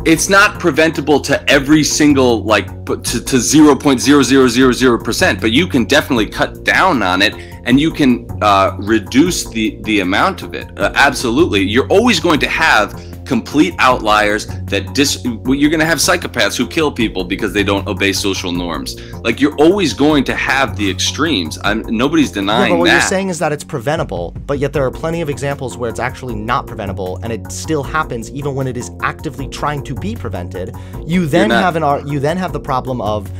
it's not preventable to every single, like, to 0.0000%, but you can definitely cut down on it, and you can reduce the amount of it. Absolutely. You're always going to have complete outliers that you're going to have psychopaths who kill people because they don't obey social norms. Like, you're always going to have the extremes. Nobody's denying but what that. you're saying is that it's preventable, but yet there are plenty of examples where it's actually not preventable, and it still happens even when it is actively trying to be prevented. You then have the problem of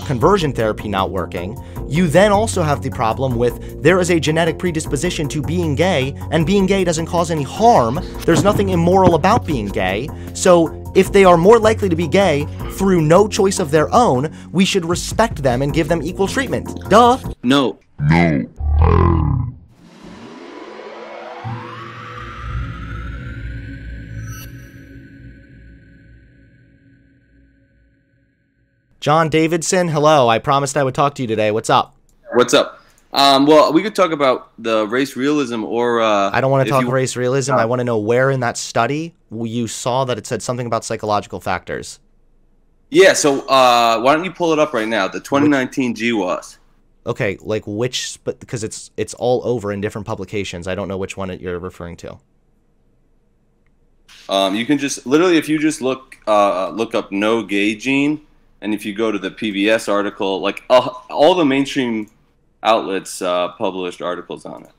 conversion therapy not working. You then also have the problem with there is a genetic predisposition to being gay, and being gay doesn't cause any harm. There's nothing immoral about being gay. So if they are more likely to be gay through no choice of their own, we should respect them and give them equal treatment. Duh. No. John Davidson, hello. I promised I would talk to you today. What's up? What's up? Well, we could talk about the race realism, or I don't want to talk race realism. I want to know where in that study you saw that it said something about psychological factors. Yeah, so why don't you pull it up right now? The 2019 GWAS. Okay, like which? But because it's all over in different publications. I don't know which one you're referring to. You can just literally, if you just look up no gay gene, and if you go to the PBS article, like all the mainstream outlets published articles on it.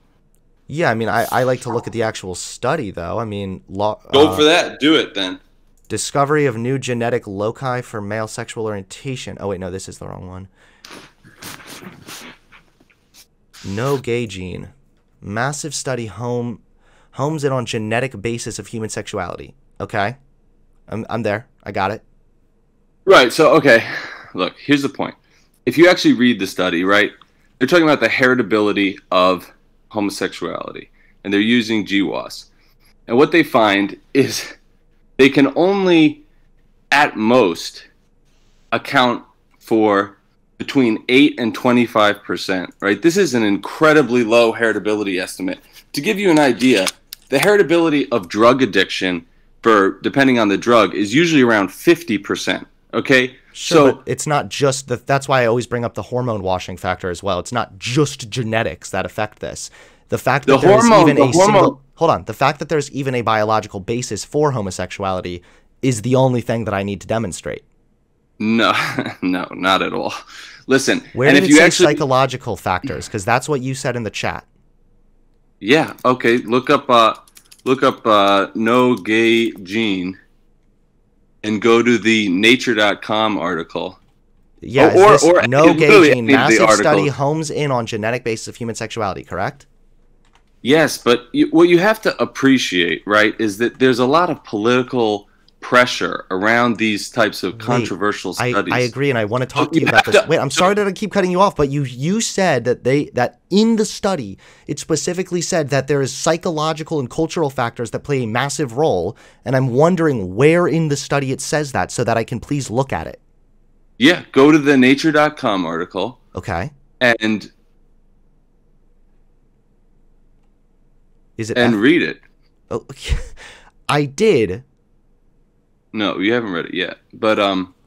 Yeah, I mean, I like to look at the actual study, though. I mean, go for that. Do it then. Discovery of new genetic loci for male sexual orientation. Oh wait, no, this is the wrong one. No gay gene. Massive study homes in on genetic basis of human sexuality. Okay, I'm there. I got it. Right. So okay, look. Here's the point. If you actually read the study, right, they're talking about the heritability of homosexuality, and they're using GWAS. And what they find is they can only, at most, account for between 8 and 25%, right? This is an incredibly low heritability estimate. To give you an idea, the heritability of drug addiction, depending on the drug, is usually around 50%, okay? Sure, so but it's not just that's why I always bring up the hormone washing factor as well. It's not just genetics that affect this. The fact that the fact that there's even a biological basis for homosexuality is the only thing that I need to demonstrate. No, no, not at all. Listen, where did it say psychological factors? Because that's what you said in the chat. Yeah. Okay. Look up no gay gene. And go to the nature.com article. Yeah, or no gay gene, massive study homes in on genetic basis of human sexuality, correct? Yes, but what you have to appreciate, right, is that there's a lot of political pressure around these types of controversial studies. I agree, and I want to talk to you about this. Wait, I'm sorry that I keep cutting you off, but you said that in the study, it specifically said that there is psychological and cultural factors that play a massive role, and I'm wondering where in the study it says that so that I can please look at it. Yeah, go to the nature.com article. Okay. And is it read it. Oh, I did. No, you haven't read it yet. But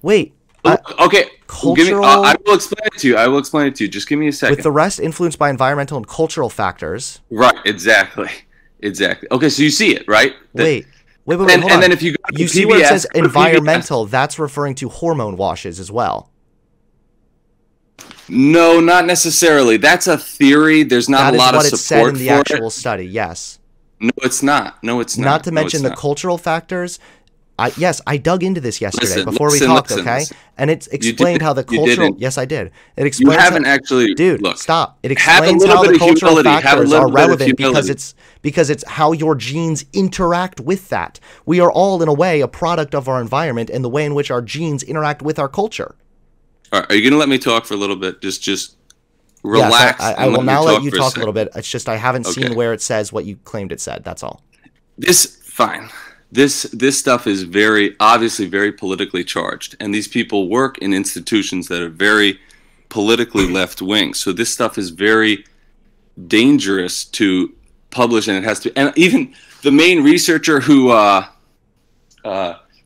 wait. Okay. Cultural. I will explain it to you. I will explain it to you. Just give me a second. With the rest influenced by environmental and cultural factors. Right. Exactly. Okay. So you see it, right? Wait. Hold on. And then if you go to you see where it says environmental, that's referring to hormone washes as well. No, not necessarily. That's a theory. There's not a lot of support for it. That is what it said in the actual study. Yes. No, it's not. No, it's not. Not to mention the cultural factors. Yes, I dug into this yesterday before we talked, okay? And it explained how the cultural... Yes, I did. It explains... You haven't actually... Dude, stop. It explains how the cultural factors are relevant because it's how your genes interact with that. We are all, in a way, a product of our environment and the way in which our genes interact with our culture. All right, are you going to let me talk for a little bit? Just relax. Yes, I will now let you talk a little bit. It's just I haven't seen where it says what you claimed it said. That's all. Fine. This stuff is obviously very politically charged, and these people work in institutions that are very politically left-wing. So this stuff is very dangerous to publish, and it has to. And even the main researcher who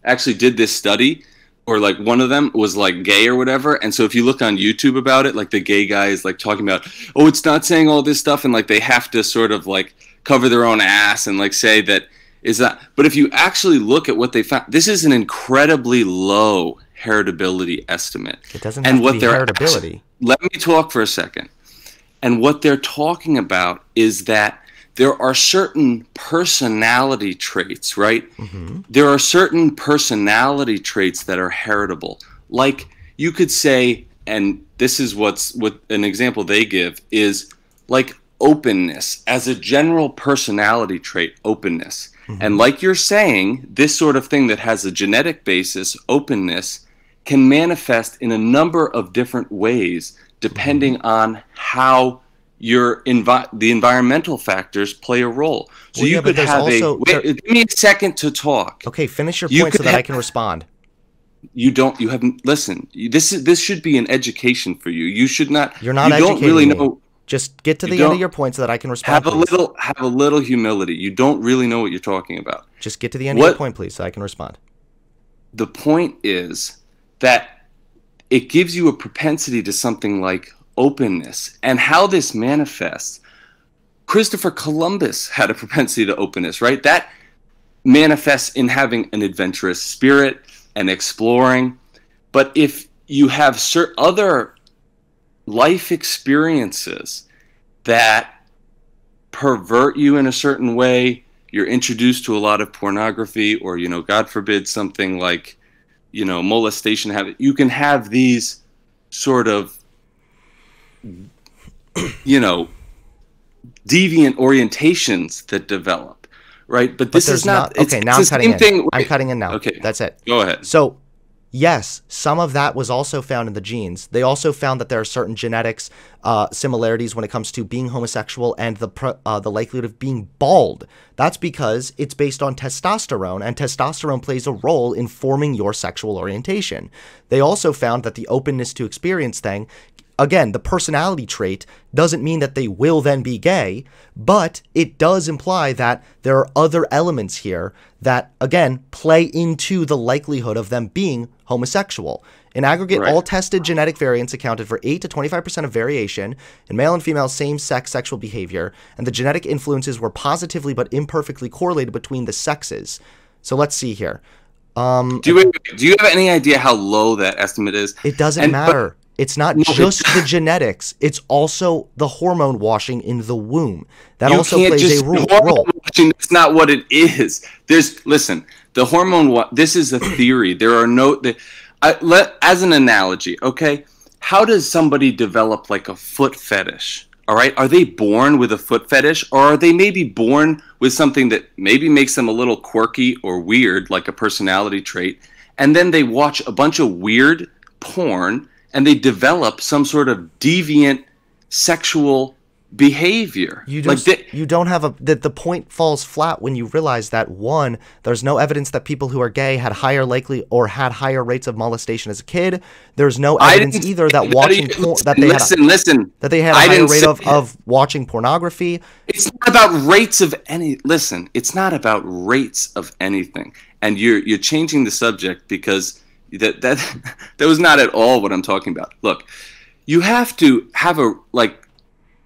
actually did this study, or like one of them was like gay or whatever. And so if you look on YouTube about it, like the gay guy is like talking about, oh, it's not saying all this stuff. And like they have to sort of like cover their own ass and like say that is that. But if you actually look at what they found, this is an incredibly low heritability estimate. It doesn't have to be heritability. Let me talk for a second. And what they're talking about is that there are certain personality traits, right? Mm-hmm. There are certain personality traits that are heritable. Like you could say, and this is what an example they give is like openness as a general personality trait, openness. Mm-hmm. And like you're saying, this sort of thing that has a genetic basis, openness, can manifest in a number of different ways depending mm-hmm. on how the environmental factors play a role. So you could have give me a second to talk. Okay, finish your point so that I can respond. You haven't listen. This should be an education for you. You should not. You're not educating don't really me. Know. Just get to the end of your point so that I can respond. Have a little humility. You don't really know what you're talking about. Just get to the end of your point, please, so I can respond. The point is that it gives you a propensity to something like openness, and how this manifests. Christopher Columbus had a propensity to openness, right? That manifests in having an adventurous spirit and exploring. But if you have other life experiences that pervert you in a certain way, you're introduced to a lot of pornography, or God forbid something like molestation, you can have these sort of deviant orientations that develop, right? But this is not okay. Now I'm cutting in. I'm cutting in now. Okay, that's it. Go ahead. So, yes, some of that was also found in the genes. They also found that there are certain genetics similarities when it comes to being homosexual and the likelihood of being bald. That's because it's based on testosterone, and testosterone plays a role in forming your sexual orientation. They also found that the openness to experience thing. Again, the personality trait doesn't mean that they will then be gay, but it does imply that there are other elements here that, again, play into the likelihood of them being homosexual. In aggregate, all tested genetic variants accounted for 8 to 25% of variation in male and female same-sex sexual behavior, and the genetic influences were positively but imperfectly correlated between the sexes. So let's see here. Do you have any idea how low that estimate is? It doesn't matter. It's not just the genetics. It's also the hormone washing in the womb. That also plays a role. That's not what it is. Listen, the hormone. This is a theory. There are as an analogy, okay? How does somebody develop like a foot fetish? All right, are they born with a foot fetish, or are they maybe born with something that maybe makes them a little quirky or weird, like a personality trait, and then they watch a bunch of weird porn and they develop some sort of deviant sexual behavior? You don't have the point falls flat when you realize that, one, there's no evidence that people who are gay had higher rates of molestation as a kid. There's no evidence either that watching porn that they had a higher rate of watching pornography. It's not about rates of it's not about rates of anything. And you're changing the subject because that was not at all what I'm talking about. Look, you have to have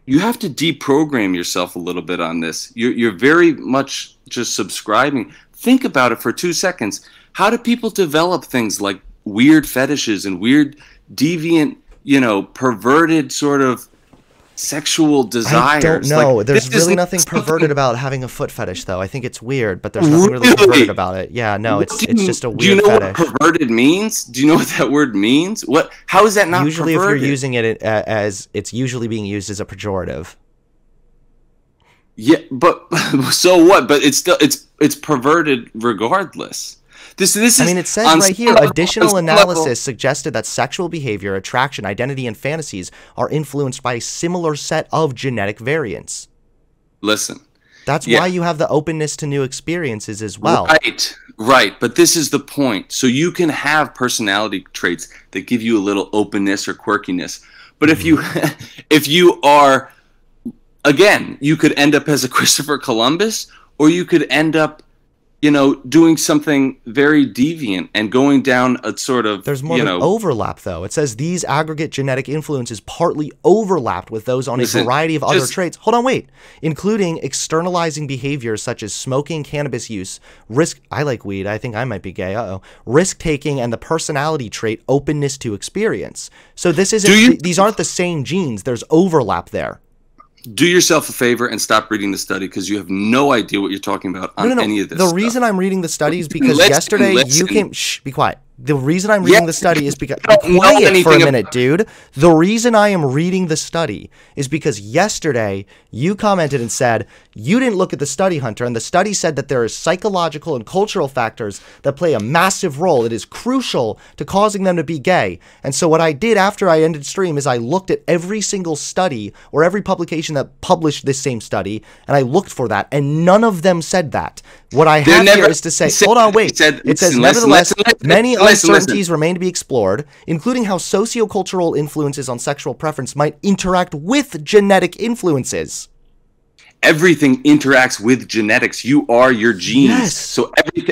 you have to deprogram yourself a little bit on this. You're very much just subscribing. Think about it for 2 seconds. How do people develop things like weird fetishes and weird, deviant, perverted sort of sexual desires? I don't know. There's really nothing perverted about having a foot fetish, though. I think it's weird, but there's nothing really perverted about it. Yeah, no, it's just a weird fetish. Do you know what perverted means? Do you know what that word means? How is that not usually perverted? If you're using it as it's usually being used as a pejorative. Yeah, but so what? But it's perverted regardless. This is, I mean, it says right here, additional analysis suggested that sexual behavior, attraction, identity, and fantasies are influenced by a similar set of genetic variants. Listen. That's why you have the openness to new experiences as well. Right. But this is the point. So you can have personality traits that give you a little openness or quirkiness. But if you are, again, you could end up as a Christopher Columbus, or you could end up doing something very deviant and going down a sort of, there's more than overlap, though. It says these aggregate genetic influences partly overlapped with those on a variety of other traits. Hold on, wait. Including externalizing behaviors such as smoking, cannabis use, I like weed. I think I might be gay. Risk-taking, and the personality trait openness to experience. So this isn't, these aren't the same genes. There's overlap there. Do yourself a favor and stop reading the study, because you have no idea what you're talking about on any of this The stuff. reason I'm reading the study is because yesterday you came... Shh, be quiet. The reason I'm reading the study is because... Be quiet for a minute, dude. The reason I am reading the study is because yesterday you commented and said you didn't look at the study, Hunter, and the study said that there are psychological and cultural factors that play a massive role. It is crucial to causing them to be gay. And so what I did after I ended stream is I looked at every single study or every publication that published this same study, and I looked for that, and none of them said that. What I have here is to say, hold on, wait. It says, nevertheless, many uncertainties remain to be explored, including how sociocultural influences on sexual preference might interact with genetic influences. Everything interacts with genetics. You are your genes. Yes. So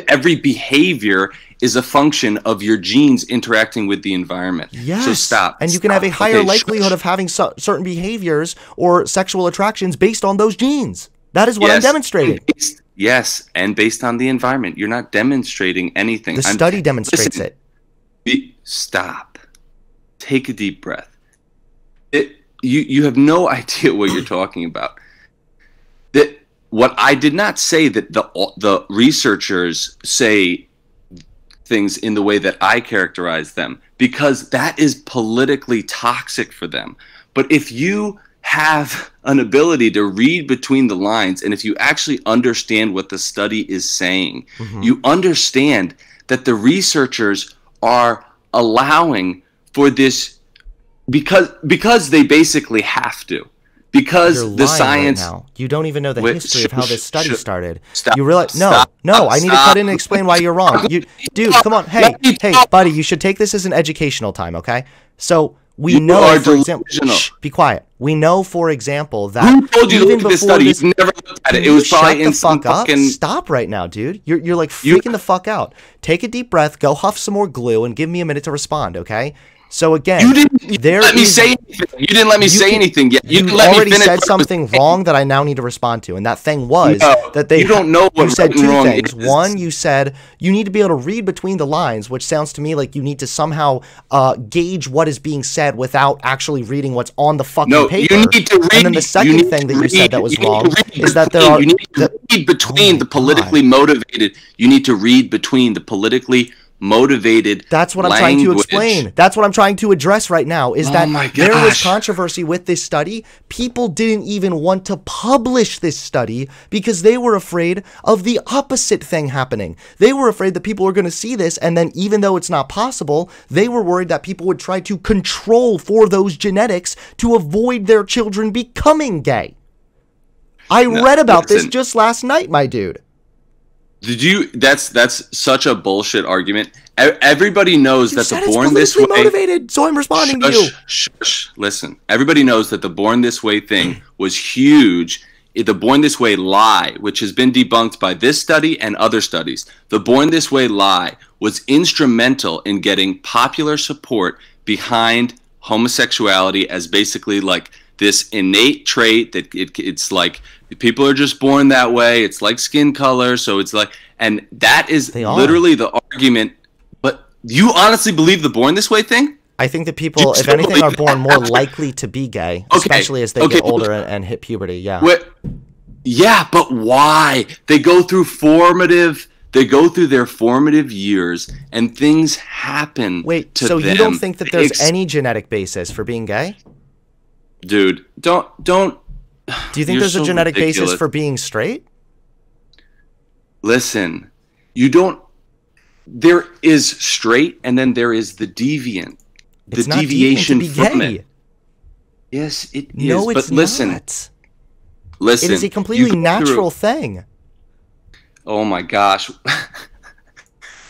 every behavior is a function of your genes interacting with the environment. Yes. So stop. And you can have a higher likelihood of having certain behaviors or sexual attractions based on those genes. That is what I'm demonstrating. Yes, and based on the environment. You're not demonstrating anything. The study demonstrates it. Stop. Take a deep breath. You have no idea what you're talking about. What I did not say that the researchers say things in the way that I characterize them, because that is politically toxic for them. But if you have an ability to read between the lines, and if you actually understand what the study is saying, you understand that the researchers are allowing for this because they basically have to. Because the science... Right now. You don't even know the history of how this study started. Stop. You realize... No, I need to cut in and explain why you're wrong. Dude, come on. Hey, buddy, you should take this as an educational time, okay? So... We know, for example, be quiet. We know, for example, that who told you to look at this study? You've never looked at it. It was probably in some fucking... Stop right now, dude. You're like freaking the fuck out. Take a deep breath, go huff some more glue, and give me a minute to respond, okay? So again, you didn't let me say anything. You didn't let me say anything yet. You already said something wrong that I now need to respond to, and that thing was that they. You don't know what you said two wrong things. Is. One, you said you need to be able to read between the lines, which sounds to me like you need to somehow gauge what is being said without actually reading what's on the fucking paper. You need to read. And then the second thing that you said that was wrong is that there are. You need to read between the politically motivated. You need to read between the politically motivated. That's what I'm trying to explain. That's what I'm trying to address right now, is that there was controversy with this study. People didn't even want to publish this study because they were afraid of the opposite thing happening. They were afraid that people were going to see this, and then even though it's not possible, they were worried that people would try to control for those genetics to avoid their children becoming gay. I read about this just last night, my dude. Did you? That's such a bullshit argument. Everybody knows that the Born This Way. Motivated, so I'm responding to you. Shush. Listen, everybody knows that the Born This Way thing was huge. The Born This Way lie, which has been debunked by this study and other studies, the Born This Way lie was instrumental in getting popular support behind homosexuality as basically like this innate trait that it's like people are just born that way. It's like skin color. So it's like, and that is literally the argument. But you honestly believe the Born This Way thing? I think that people, if anything, are born more likely to be gay, especially as they get older and hit puberty. Yeah. Yeah, but why? They go through their formative years, and things happen. Wait, to so them. You don't think that there's any genetic basis for being gay? Dude, don't. Do you think there's a genetic basis for being straight? Listen, you don't. There is straight, and then there is the deviant. It's the deviation from it. Yes, it is. No, it's but listen, not. Listen, it is a completely natural thing. Oh my gosh.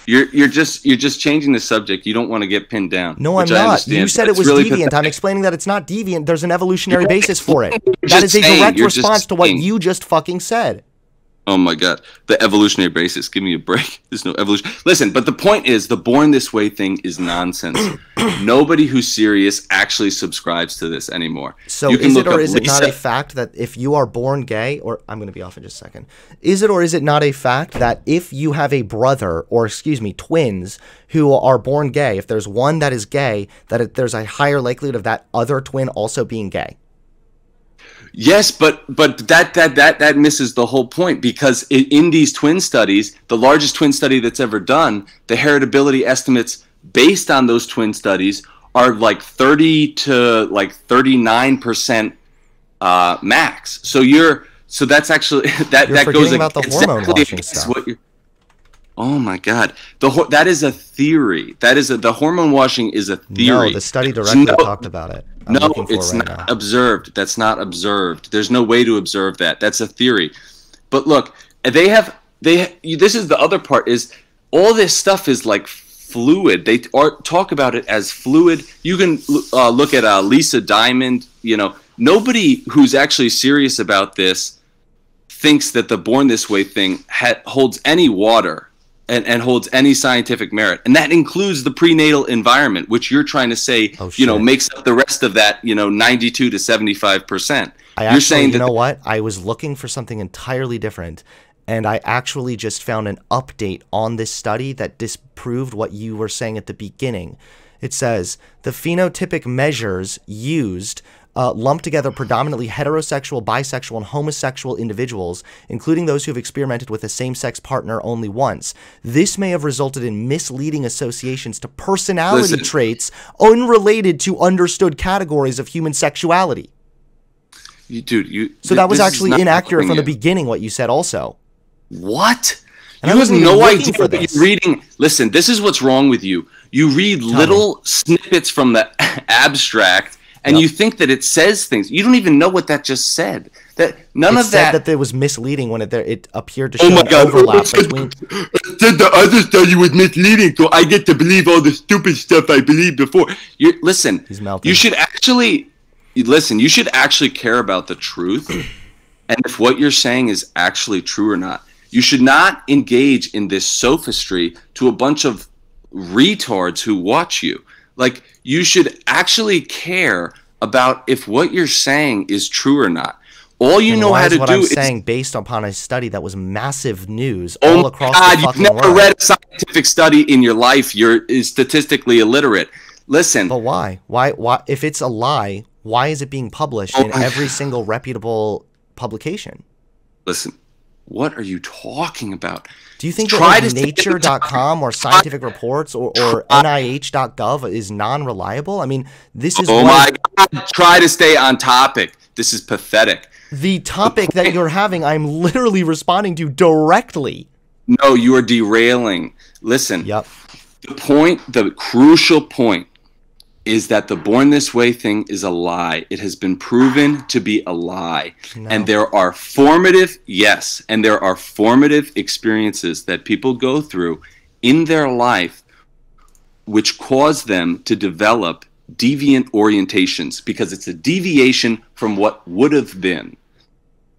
You're just changing the subject. You don't want to get pinned down. No, I'm not. You said it was really deviant. Pathetic. I'm explaining that it's not deviant. There's an evolutionary basis for it. That is a direct response to what you just fucking said. Oh my God. The evolutionary basis. Give me a break. There's no evolution. Listen, but the point is the born this way thing is nonsense. Nobody who's serious actually subscribes to this anymore. So is it or is it not a fact that if you are born gay, or I'm going to be off in just a second. Is it or is it not a fact that if you have a brother, or excuse me, twins who are born gay, if there's one that is gay, there's a higher likelihood of that other twin also being gay? Yes, but that misses the whole point, because in these twin studies, the largest twin study that's ever done, the heritability estimates based on those twin studies are like 30 to like 39% max. So that's actually that goes about the hormone washing stuff. Oh my God, that is a theory. The hormone washing is a theory. No, the study directly talked about it. It's not observed. That's not observed. There's no way to observe that. That's a theory. But look, this is the other part, is all this stuff is like fluid. They talk about it as fluid. You can look at Lisa Diamond. Nobody who's actually serious about this thinks that the born this way thing holds any water. And holds any scientific merit, and that includes the prenatal environment, which you're trying to say, makes up the rest of that, 92 to 75%. You're saying that, what? I was looking for something entirely different, and I actually just found an update on this study that disproved what you were saying at the beginning. It says the phenotypic measures used lump together predominantly heterosexual, bisexual, and homosexual individuals, including those who have experimented with a same-sex partner only once. This may have resulted in misleading associations to personality traits unrelated to understood categories of human sexuality. So that was actually inaccurate from the beginning, what you said also. What? You have no idea what you're reading. Listen, this is what's wrong with you. You read little snippets from the abstract, and you think that it says things. You don't even know what that just said. It said that it was misleading when it appeared to show an overlap between. It said the other study was misleading, so I get to believe all the stupid stuff I believed before. Listen, he's melting. You should actually care about the truth, and if what you're saying is actually true or not. You should not engage in this sophistry to a bunch of retards who watch you. Like, you should actually care about if what you're saying is true or not. All you know how to do is saying based upon a study that was massive news all across the fucking world. You've never read a scientific study in your life. You're statistically illiterate. Listen. But why? Why? If it's a lie, why is it being published in every single reputable publication? Listen. What are you talking about? Do you think that Nature.com or Scientific Reports or NIH.gov is non-reliable? I mean, this is my God. Try to stay on topic. This is pathetic. The topic that you're having, I'm literally responding to directly. No, you are derailing. Listen. Yep. The crucial point is that the born this way thing is a lie. It has been proven to be a lie. No. And there are formative experiences that people go through in their life which cause them to develop deviant orientations, because it's a deviation from what would have been.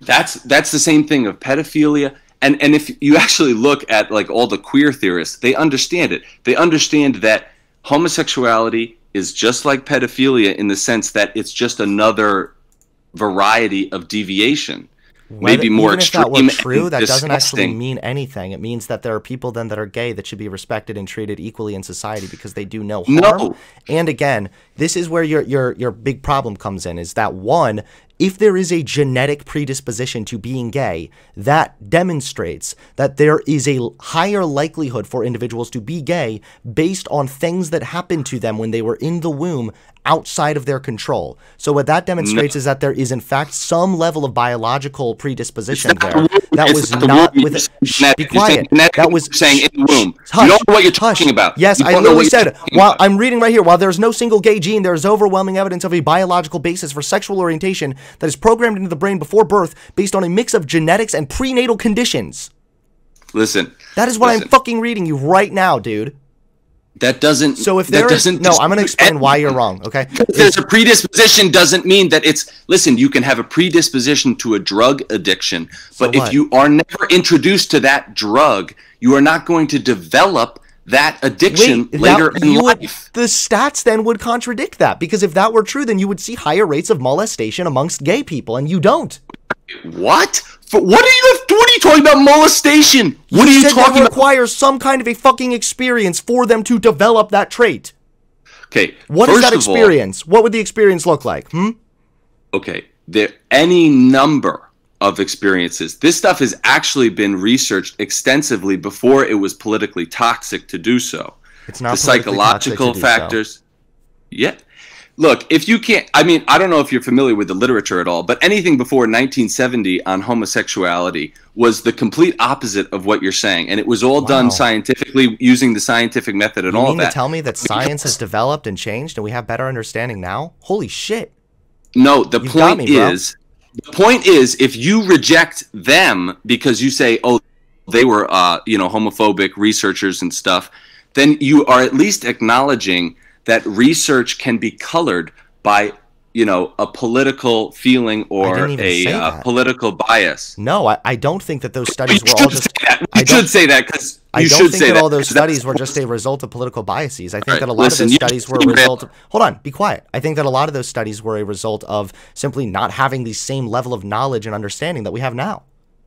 That's the same thing of pedophilia. And if you actually look at like all the queer theorists, they understand it. They understand that homosexuality is just like pedophilia in the sense that it's just another variety of deviation. Maybe more extreme. Even if that were true, that doesn't actually mean anything. It means that there are people then that are gay that should be respected and treated equally in society because they do no harm. No. And again, this is where your big problem comes in, is that one, if there is a genetic predisposition to being gay, that demonstrates that there is a higher likelihood for individuals to be gay based on things that happened to them when they were in the womb outside of their control. So what that demonstrates is that there is in fact some level of biological predisposition there. That was not with be quiet. That was saying in the womb. You don't know what you're talking about. Yes, I literally said, while I'm reading right here, while there's no single gay gene, there is overwhelming evidence of a biological basis for sexual orientation that is programmed into the brain before birth based on a mix of genetics and prenatal conditions. Listen. That is what I'm fucking reading you right now, dude. That doesn't. So if that there is doesn't no, I'm going to explain why you're wrong. Okay. There's a predisposition doesn't mean that it's. Listen, you can have a predisposition to a drug addiction, but if you are never introduced to that drug, you are not going to develop that addiction later in life. The stats then would contradict that, because if that were true, then you would see higher rates of molestation amongst gay people, and you don't. What? What are you talking about? Molestation? What are you talking about? Requires some kind of a fucking experience for them to develop that trait. Okay. What is that experience? What would the experience look like? Okay. Any number of experiences. This stuff has actually been researched extensively before it was politically toxic to do so. It's not the psychological factors. So. Yeah. Look, if you can't, I mean, I don't know if you're familiar with the literature at all, but anything before 1970 on homosexuality was the complete opposite of what you're saying. And it was all done scientifically using the scientific method and all that. You mean to tell me that science has developed and changed and we have better understanding now? Holy shit. No, the point is, if you reject them because you say, oh, they were, homophobic researchers and stuff, then you are at least acknowledging that research can be colored by, a political feeling or a political bias. No, I don't think that those studies were all just... You should say that because I don't think that all those studies were just a result of political biases. I think that a lot of those studies were a result of... Hold on, be quiet. I think that a lot of those studies were a result of simply not having the same level of knowledge and understanding that we have now.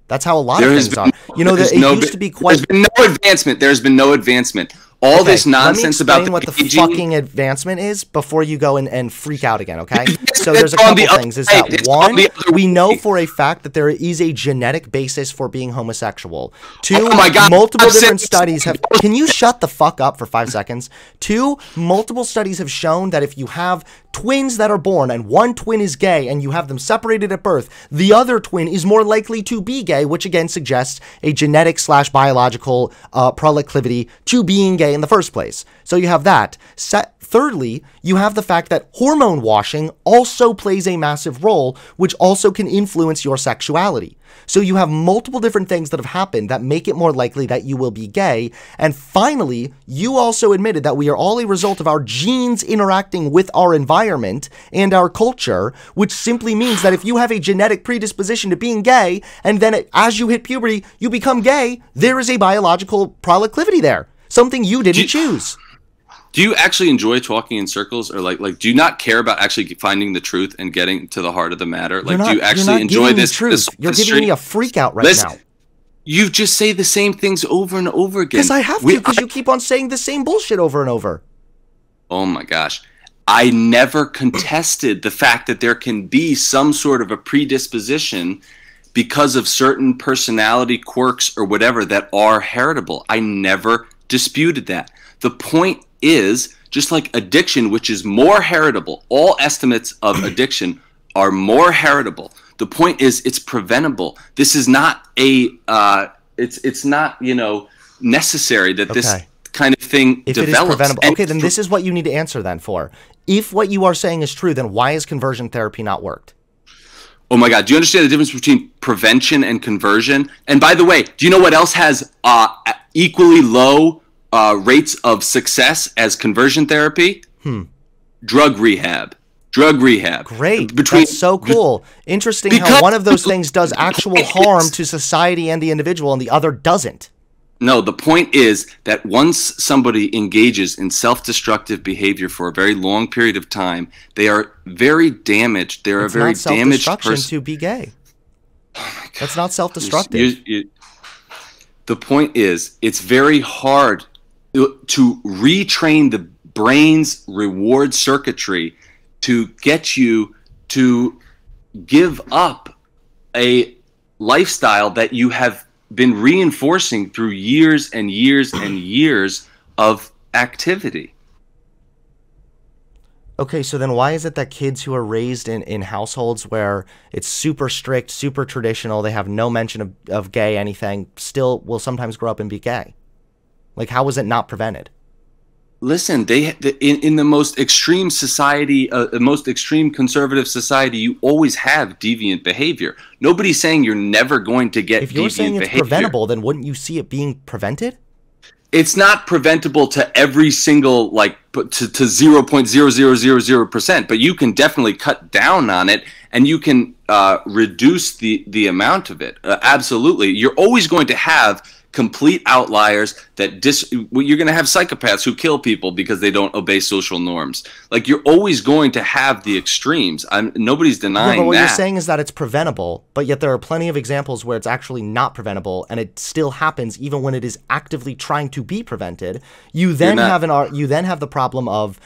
That's how a lot of things are. It used to be quite... There's been no advancement. There's been no advancement. All this nonsense about what the fucking advancement is before you go and freak out again, okay? So there's a couple things. Is that one, we know for a fact that there is a genetic basis for being homosexual. Two, multiple different studies have... Can you shut the fuck up for 5 seconds? Two, multiple studies have shown that if you have twins that are born and one twin is gay and you have them separated at birth, the other twin is more likely to be gay, which again suggests a genetic/biological proclivity to being gay in the first place. So you have that. Thirdly, you have the fact that hormone washing also plays a massive role, which also can influence your sexuality. So you have multiple different things that have happened that make it more likely that you will be gay. And finally, you also admitted that we are all a result of our genes interacting with our environment and our culture, which simply means that if you have a genetic predisposition to being gay, and then as you hit puberty, you become gay, there is a biological proclivity there. Something you didn't choose. Do you actually enjoy talking in circles, or like do you not care about actually finding the truth and getting to the heart of the matter? Like, do you actually enjoy this? You're giving me a freak out right now. You just say the same things over and over again. Because I have to, because you keep on saying the same bullshit over and over. Oh my gosh. I never contested the fact that there can be some sort of a predisposition because of certain personality quirks or whatever that are heritable. I never disputed that. The point is, just like addiction, which is more heritable, all estimates of addiction are more heritable. The point is, it's preventable. This is not a, it's not, necessary that this kind of thing develops. If it is preventable, okay, then this is what you need to answer then for. If what you are saying is true, then why has conversion therapy not worked? Oh my God, do you understand the difference between prevention and conversion? And by the way, do you know what else has equally low rates of success as conversion therapy? Drug rehab. Drug rehab. Great. That's so cool. Interesting how one of those things does actual harm to society and the individual and the other doesn't. No, the point is that once somebody engages in self-destructive behavior for a very long period of time, they are very damaged. They're a very damaged person. To be gay. Oh my God. That's not self-destructive. The point is, it's very hard to retrain the brain's reward circuitry to get you to give up a lifestyle that you have been reinforcing through years and years and years of activity. Okay, so then why is it that kids who are raised in households where it's super strict, super traditional, they have no mention of gay anything, still will sometimes grow up and be gay? Like, how was it not prevented? Listen, in the most extreme society, the most extreme conservative society, you always have deviant behavior. Nobody's saying you're never going to get deviant behavior. If you're saying it's preventable, then wouldn't you see it being prevented? it's not preventable to every single, like, to 0.0000%, but you can definitely cut down on it, and you can reduce the amount of it. Absolutely. You're always going to have complete outliers that you're going to have psychopaths who kill people because they don't obey social norms. Like, you're always going to have the extremes. Nobody's denying but what that. you're saying is that it's preventable, but yet there are plenty of examples where it's actually not preventable, and it still happens even when it is actively trying to be prevented. You then have the problem of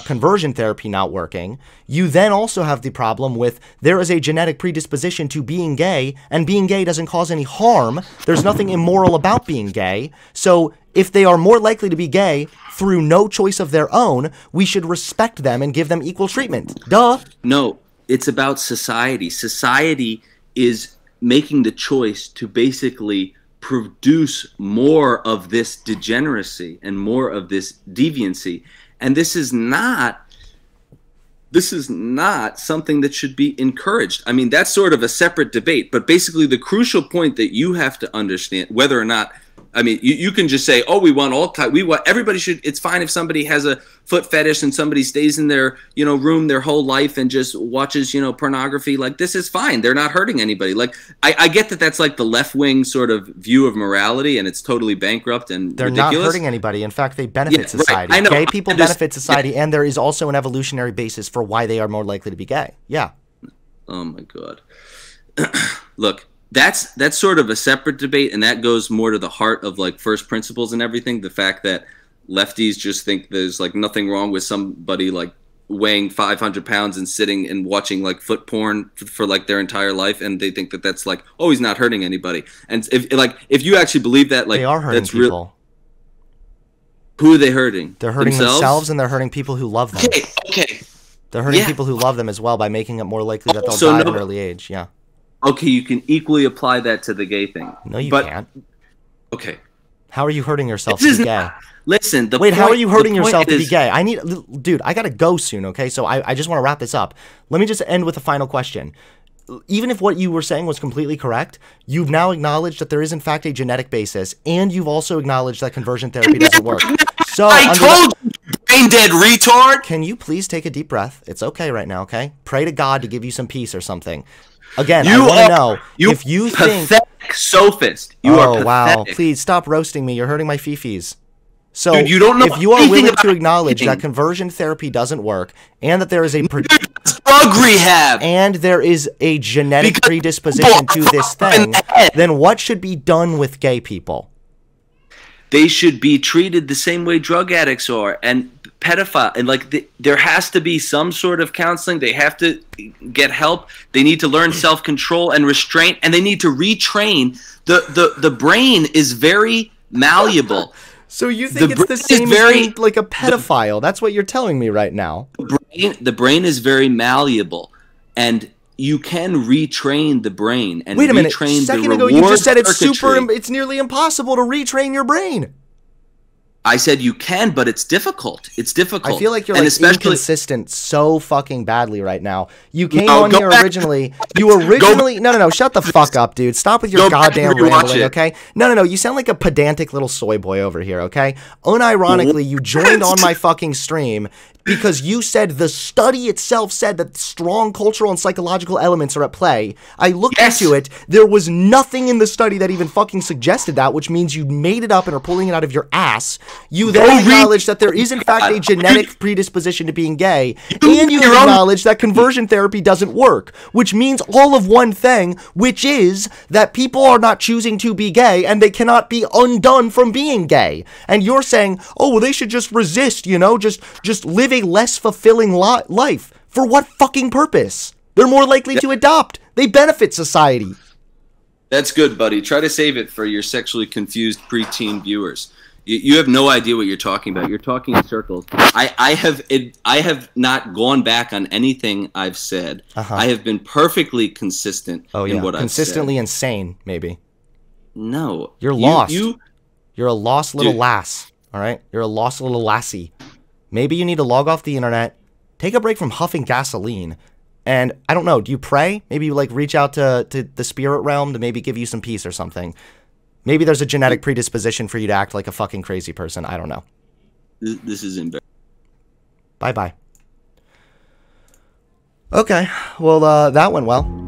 conversion therapy not working. You then also have the problem with there is a genetic predisposition to being gay, and being gay doesn't cause any harm. There's nothing immoral about being gay. So if they are more likely to be gay through no choice of their own, we should respect them and give them equal treatment. Duh. No, it's about society. Society is making the choice to basically produce more of this degeneracy and more of this deviancy. And this is not something that should be encouraged. I mean, that's sort of a separate debate. But basically, the crucial point that you have to understand, whether or not, I mean, you can just say, oh, we want everybody should, it's fine if somebody has a foot fetish and somebody stays in their, room their whole life and just watches, pornography. Like, this is fine. They're not hurting anybody. Like, I get that that's like the left-wing sort of view of morality, and it's totally bankrupt and ridiculous. They're not hurting anybody. In fact, they benefit society. Right. I know. Gay people benefit society, and there is also an evolutionary basis for why they are more likely to be gay. Yeah. Oh, my God. Look. That's sort of a separate debate, and that goes more to the heart of, like, first principles and everything. The fact that lefties just think there's, like, nothing wrong with somebody, like, weighing 500 pounds and sitting and watching, like, foot porn for like their entire life, and they think that that's like, oh, he's not hurting anybody. And if you actually believe that, like, they are hurting people. Who are they hurting? They're hurting themselves, and they're hurting people who love them. Okay. They're hurting people who love them as well by making it more likely that they'll die at an early age. Yeah. Okay, you can equally apply that to the gay thing. No, you can't. Okay. How are you hurting yourself to be gay? Listen, how are you hurting yourself to be gay? Dude, I gotta go soon, okay? So I just want to wrap this up. Let me just end with a final question. Even if what you were saying was completely correct, you've now acknowledged that there is in fact a genetic basis, and you've also acknowledged that conversion therapy doesn't work. So I told you, brain dead retard! Can you please take a deep breath? It's okay right now, okay? Pray to God to give you some peace or something. Again, I want to know if you think... pathetic sophist. You are pathetic. Wow. Please stop roasting me. You're hurting my fifis. So, dude, you don't know if you are willing to acknowledge that conversion therapy doesn't work, and that there is a... drug rehab! And there is a genetic predisposition to this thing, then what should be done with gay people? They should be treated the same way drug addicts are, and pedophile, and like there has to be some sort of counseling. They have to get help. They need to learn self-control and restraint, and they need to retrain. The brain is very malleable. So you think it's the same as being like a pedophile? That's what you're telling me right now. The brain is very malleable, and you can retrain the brain. And wait a minute. A second ago, you just said it's nearly impossible to retrain your brain. I said you can, but it's difficult. It's difficult. I feel like you're inconsistent so fucking badly right now. You came on here originally. No, shut the fuck up, dude. Stop with your goddamn rambling, okay? No. You sound like a pedantic little soy boy over here, okay? Unironically, you joined on my fucking stream because you said the study itself said that strong cultural and psychological elements are at play. I looked into it. There was nothing in the study that even fucking suggested that, which means you made it up and are pulling it out of your ass. You then acknowledge that there is in fact a genetic predisposition to being gay, and you acknowledge that conversion therapy doesn't work, which means all of one thing, which is that people are not choosing to be gay, and they cannot be undone from being gay. And you're saying, oh, well, they should just resist, just live a less fulfilling life. For what fucking purpose? They're more likely to adopt. They benefit society. That's good, buddy. Try to save it for your sexually confused preteen viewers. You have no idea what you're talking about. You're talking in circles. I have not gone back on anything I've said. I have been perfectly consistent in what I've said. Consistently insane, maybe. No. You're lost. You're a lost little lass, all right? You're a lost little lassie. Maybe you need to log off the internet, take a break from huffing gasoline, and I don't know, do you pray? Maybe you like reach out to the spirit realm to maybe give you some peace or something. Maybe there's a genetic predisposition for you to act like a fucking crazy person. I don't know. This is embarrassing. Bye-bye. Okay, well, that went well.